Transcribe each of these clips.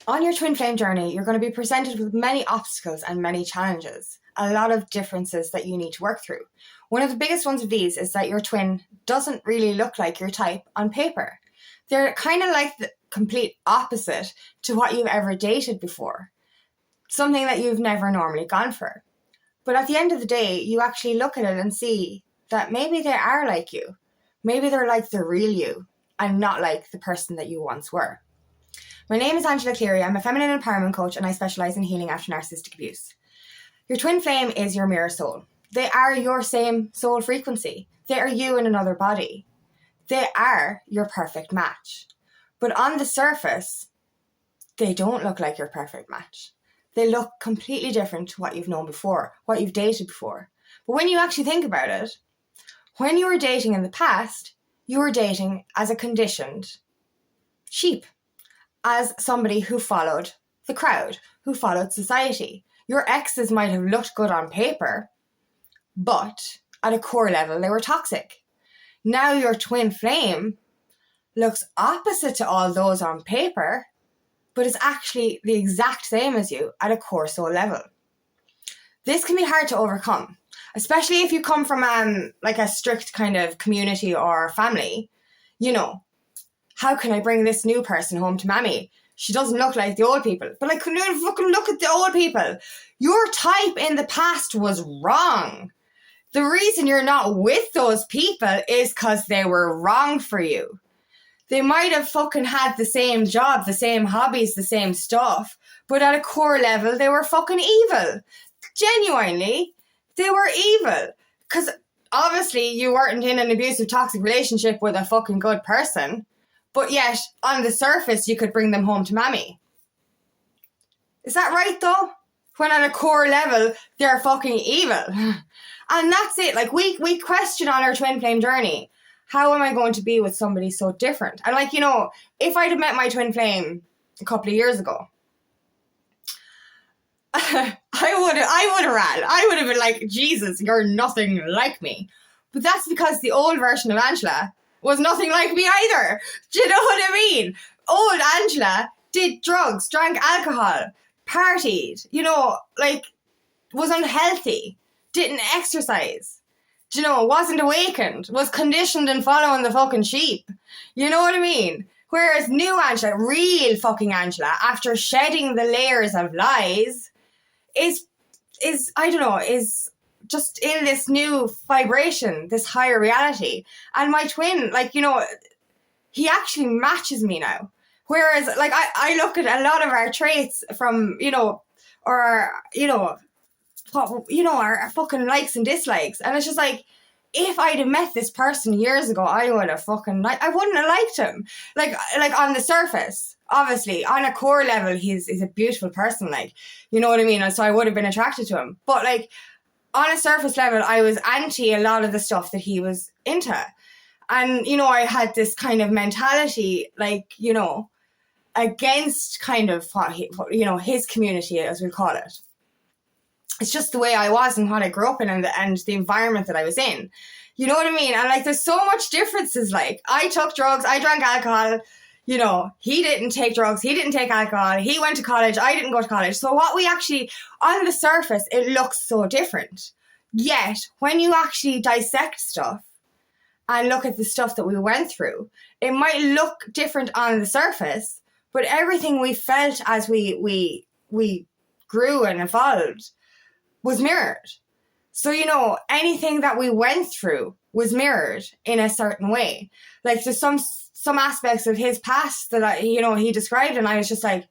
On your twin flame journey, you're going to be presented with many obstacles and many challenges, a lot of differences that you need to work through. One of the biggest ones of these is that your twin doesn't really look like your type on paper. They're kind of like the complete opposite to what you've ever dated before, something that you've never normally gone for. But at the end of the day, you actually look at it and see that maybe they are like you. Maybe they're like the real you and not like the person that you once were. My name is Angela Cleary. I'm a feminine empowerment coach and I specialise in healing after narcissistic abuse. Your twin flame is your mirror soul. They are your same soul frequency. They are you in another body. They are your perfect match. But on the surface, they don't look like your perfect match. They look completely different to what you've known before, what you've dated before. But when you actually think about it, when you were dating in the past, you were dating as a conditioned sheep, as somebody who followed the crowd, who followed society. Your exes might have looked good on paper, but at a core level, they were toxic. Now your twin flame looks opposite to all those on paper, but is actually the exact same as you at a core soul level. This can be hard to overcome, especially if you come from like a strict kind of community or family. You know, how can I bring this new person home to mommy? She doesn't look like the old people. But I couldn't even fucking look at the old people. Your type in the past was wrong. The reason you're not with those people is because they were wrong for you. They might have fucking had the same job, the same hobbies, the same stuff, but at a core level, they were fucking evil. Genuinely, they were evil. Because obviously you weren't in an abusive, toxic relationship with a fucking good person, but yet on the surface, you could bring them home to mommy. Is that right though? When at a core level, they're fucking evil. And that's it. Like we question on our twin flame journey, how am I going to be with somebody so different? And like, you know, if I'd have met my twin flame a couple of years ago, I would have ran. I would have been like, Jesus, you're nothing like me. But that's because the old version of Angela was nothing like me either. Do you know what I mean? Old Angela did drugs, drank alcohol, partied, you know, like was unhealthy, didn't exercise, you know, wasn't awakened, was conditioned and following the fucking sheep. You know what I mean? Whereas new Angela, real fucking Angela, after shedding the layers of lies, is I don't know, is just in this new vibration, this higher reality. And my twin, like, you know, he actually matches me now. Whereas, like, I look at a lot of our traits from, you know, or, you know, what, you know, our fucking likes and dislikes. And it's just like, if I'd have met this person years ago, I would have fucking, I wouldn't have liked him. Like on the surface, obviously, on a core level, he's a beautiful person, like, you know what I mean? And so I would have been attracted to him. But like, on a surface level, I was anti a lot of the stuff that he was into. And, you know, I had this kind of mentality, like, you know, against kind of, you know, his community, as we call it. It's just the way I was and what I grew up in and the environment that I was in. You know what I mean? And like, there's so much differences. Like, I took drugs, I drank alcohol, you know, he didn't take drugs, he didn't take alcohol, he went to college, I didn't go to college. So what we actually, on the surface, it looks so different. Yet, when you actually dissect stuff and look at the stuff that we went through, it might look different on the surface, but everything we felt as we grew and evolved was mirrored. So, you know, anything that we went through was mirrored in a certain way. Like, there's some aspects of his past that he described, and I was just like,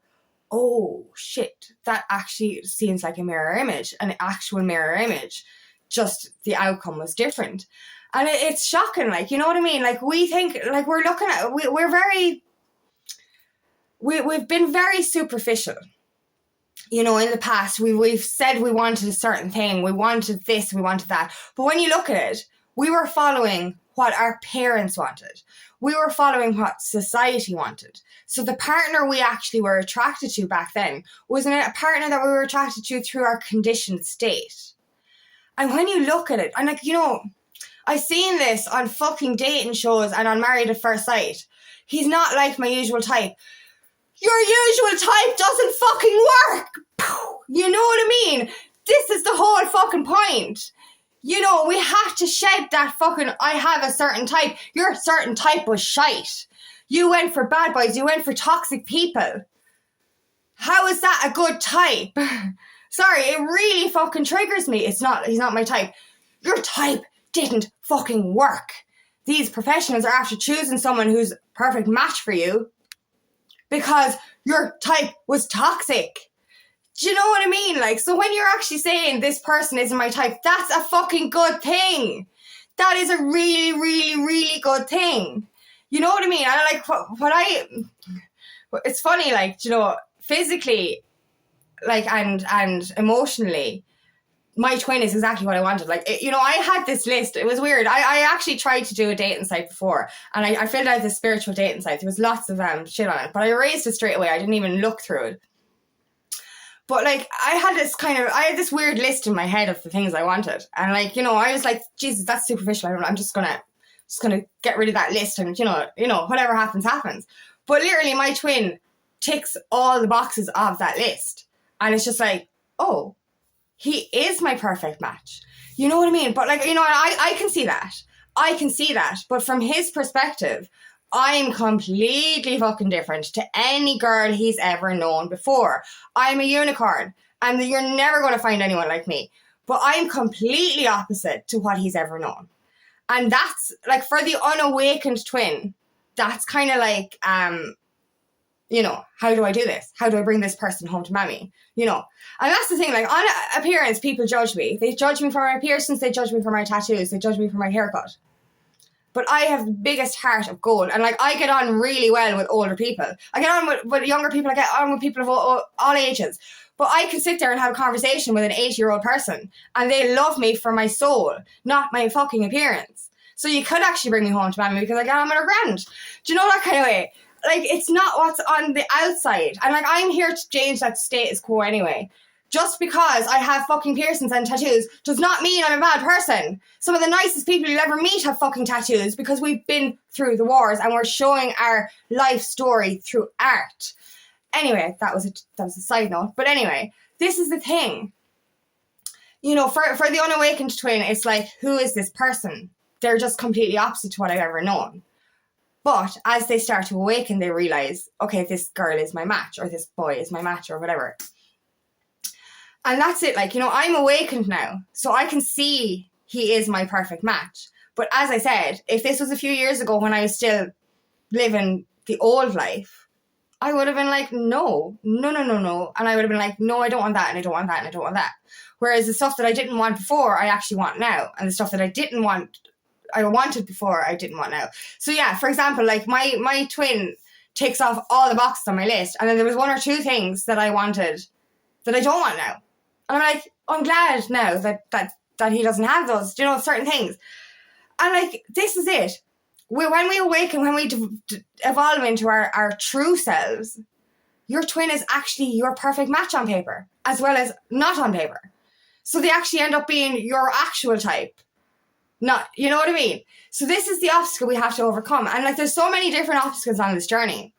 oh shit, that actually seems like a mirror image, an actual mirror image. Just the outcome was different. And it's shocking, like, you know what I mean? Like, we think, like, we're looking at, we've been very superficial. You know, in the past, we've said we wanted a certain thing, we wanted this, we wanted that. But when you look at it, we were following what our parents wanted. We were following what society wanted. So the partner we actually were attracted to back then was a partner that we were attracted to through our conditioned state. And when you look at it, and like, you know, I've seen this on fucking dating shows and on Married at First Sight. He's not like my usual type. Your usual type point. You know, we have to shed that fucking, I have a certain type. Your certain type was shite. You went for bad boys. You went for toxic people. How is that a good type? Sorry, it really fucking triggers me. He's not my type. Your type didn't fucking work. These professionals are after choosing someone who's a perfect match for you because your type was toxic. Do you know what I mean? Like, so when you're actually saying this person isn't my type, that's a fucking good thing. That is a really, really, really good thing. You know what I mean? I like it's funny, like, you know, physically, like, and emotionally, my twin is exactly what I wanted. Like, you know, I had this list. It was weird. I actually tried to do a dating site before, and I filled out this spiritual dating site. There was lots of shit on it, but I erased it straight away. I didn't even look through it. But, like, I had this weird list in my head of the things I wanted. And, like, you know, I was like, Jesus, that's superficial. I'm just gonna get rid of that list, and, you know, whatever happens, happens. But literally, my twin ticks all the boxes of that list. And it's just like, oh, he is my perfect match. You know what I mean? But, like, you know, I can see that. I can see that. But from his perspective, I'm completely fucking different to any girl he's ever known before. I'm a unicorn, and you're never going to find anyone like me. But I'm completely opposite to what he's ever known. And that's, like, for the unawakened twin, that's kind of like, you know, how do I do this? How do I bring this person home to mommy? You know, and that's the thing, like, on appearance, people judge me. They judge me for my piercings, they judge me for my tattoos, they judge me for my haircut. But I have the biggest heart of gold. And, like, I get on really well with older people. I get on with younger people. I get on with people of all ages. But I can sit there and have a conversation with an 80-year-old person, and they love me for my soul, not my fucking appearance. So you could actually bring me home to mommy because I get on with her grand. Do you know that kind of way? Like, it's not what's on the outside. And, like, I'm here to change that status quo anyway. Just because I have fucking piercings and tattoos does not mean I'm a bad person. Some of the nicest people you'll ever meet have fucking tattoos because we've been through the wars and we're showing our life story through art. Anyway, that was a side note. But anyway, this is the thing. You know, for the unawakened twin, it's like, who is this person? They're just completely opposite to what I've ever known. But as they start to awaken, they realize, okay, this girl is my match, or this boy is my match, or whatever. And that's it. Like, you know, I'm awakened now, so I can see he is my perfect match. But as I said, if this was a few years ago when I was still living the old life, I would have been like, no. And I would have been like, no, I don't want that, and I don't want that, and I don't want that. Whereas the stuff that I didn't want before, I actually want now. And the stuff that I wanted before, I didn't want now. So yeah, for example, like my twin takes off all the boxes on my list. And then there was one or two things that I wanted that I don't want now. And I'm like, I'm glad now that he doesn't have those, you know, certain things. And, like, this is it. When we awaken, when we evolve into our true selves, your twin is actually your perfect match on paper, as well as not on paper. So they actually end up being your actual type. Not, you know what I mean? So this is the obstacle we have to overcome. And, like, there's so many different obstacles on this journey.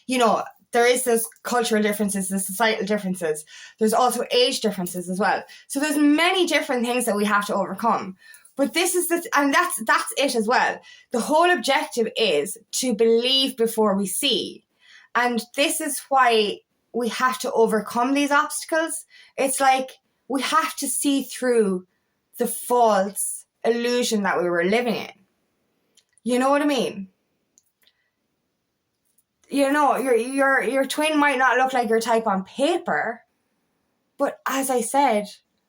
You know, there is those cultural differences, the societal differences. There's also age differences as well. So there's many different things that we have to overcome. But this is and that's it as well. The whole objective is to believe before we see. And this is why we have to overcome these obstacles. It's like we have to see through the false illusion that we were living in. You know what I mean? You know, your twin might not look like your type on paper, but as I said,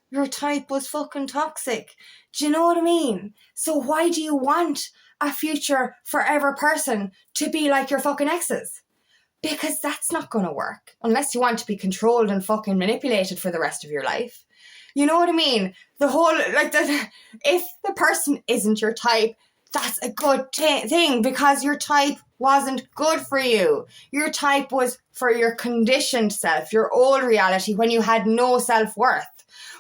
your type was fucking toxic. Do you know what I mean? So why do you want a future forever person to be like your fucking exes? Because that's not going to work unless you want to be controlled and fucking manipulated for the rest of your life. You know what I mean? The whole, like, if the person isn't your type, that's a good thing because your type wasn't good for you. Your type was for your conditioned self, your old reality when you had no self-worth,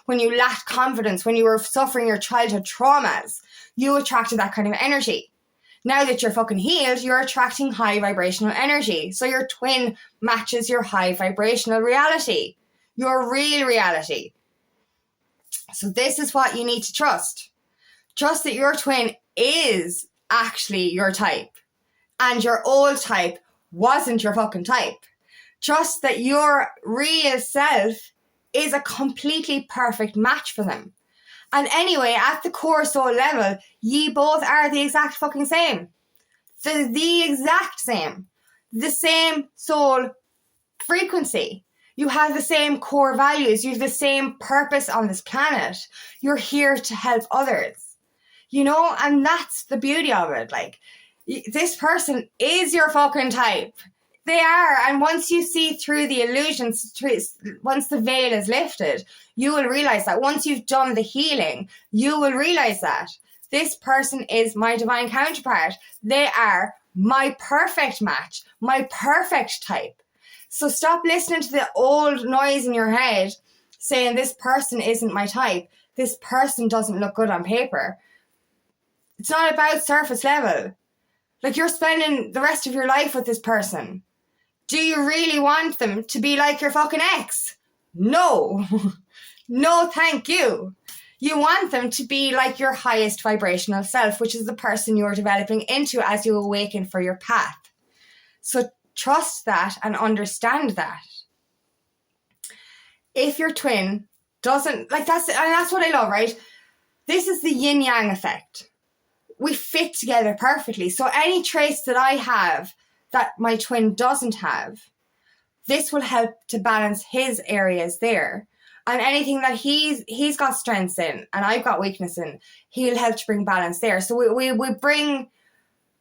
when you lacked confidence, when you were suffering your childhood traumas. You attracted that kind of energy. Now that you're fucking healed, you're attracting high vibrational energy. So your twin matches your high vibrational reality, your real reality. So this is what you need to trust. Trust that your twin is actually your type and your old type wasn't your fucking type. Trust that your real self is a completely perfect match for them. And anyway, at the core soul level, ye both are the exact fucking same. The exact same. The same soul frequency. You have the same core values. You have the same purpose on this planet. You're here to help others. You know, and that's the beauty of it. Like, this person is your fucking type. They are. And once you see through the illusions, once the veil is lifted, you will realize that. Once you've done the healing, you will realize that. This person is my divine counterpart. They are my perfect match, my perfect type. So stop listening to the old noise in your head saying this person isn't my type. This person doesn't look good on paper. It's not about surface level. Like, you're spending the rest of your life with this person. Do you really want them to be like your fucking ex? No. No, thank you. You want them to be like your highest vibrational self, which is the person you're developing into as you awaken for your path. So trust that and understand that. If your twin doesn't, like, that's what I love, right? This is the yin-yang effect. We fit together perfectly. So any traits that I have that my twin doesn't have, this will help to balance his areas there. And anything that he's got strengths in and I've got weakness in, he'll help to bring balance there. So we bring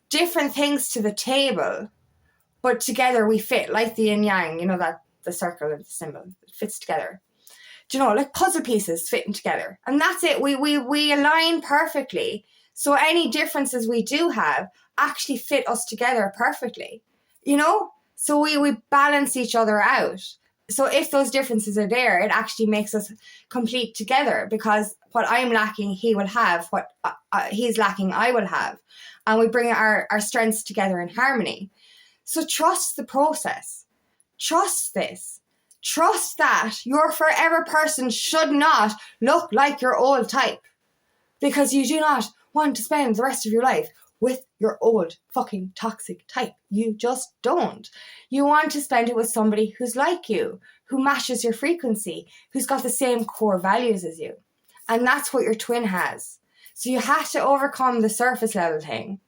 different things to the table, but together we fit, like the yin yang, you know, that the circle and the symbol, it fits together. Do you know, like puzzle pieces fitting together. And that's it. We align perfectly. So any differences we do have actually fit us together perfectly, you know? So we balance each other out. So if those differences are there, it actually makes us complete together, because what I'm lacking, he will have. What he's lacking, I will have. And we bring our strengths together in harmony. So trust the process. Trust this. Trust that your forever person should not look like your old type, because you do not want to spend the rest of your life with your old fucking toxic type. You just don't. You want to spend it with somebody who's like you, who matches your frequency, who's got the same core values as you. And that's what your twin has. So you have to overcome the surface level thing.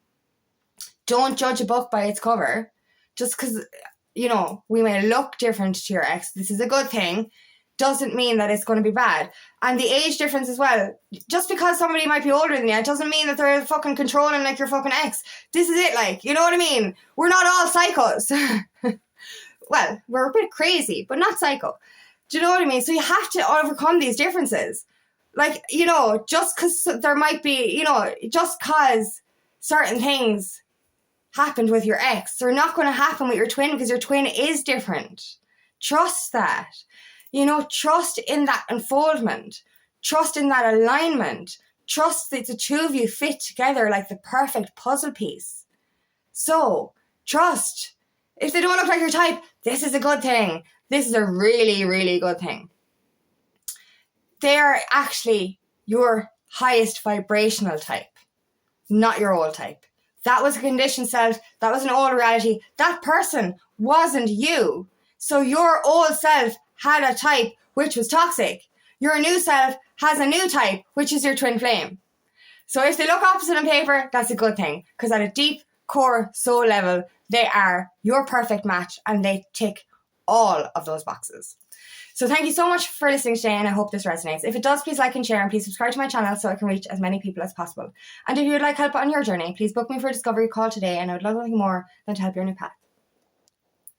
Don't judge a book by its cover. Just because, you know, we may look different to your ex, this is a good thing, doesn't mean that it's going to be bad. And the age difference as well. Just because somebody might be older than you, it doesn't mean that they're fucking controlling like your fucking ex. This is it, like, you know what I mean? We're not all psychos. Well, we're a bit crazy, but not psycho. Do you know what I mean? So you have to overcome these differences. Like, you know, just because there might be, you know, just because certain things happened with your ex, they're not going to happen with your twin, because your twin is different. Trust that. You know, trust in that unfoldment. Trust in that alignment. Trust that the two of you fit together like the perfect puzzle piece. So, trust. If they don't look like your type, this is a good thing. This is a really, really good thing. They are actually your highest vibrational type, not your old type. That was a conditioned self. That was an old reality. That person wasn't you. So your old self had a type which was toxic. Your new self has a new type, which is your twin flame. So if they look opposite on paper, that's a good thing, because at a deep core soul level, they are your perfect match and they tick all of those boxes. So thank you so much for listening today, and I hope this resonates. If it does, please like and share, and please subscribe to my channel so I can reach as many people as possible. And if you would like help on your journey, please book me for a discovery call today, and I would love nothing more than to help your new path.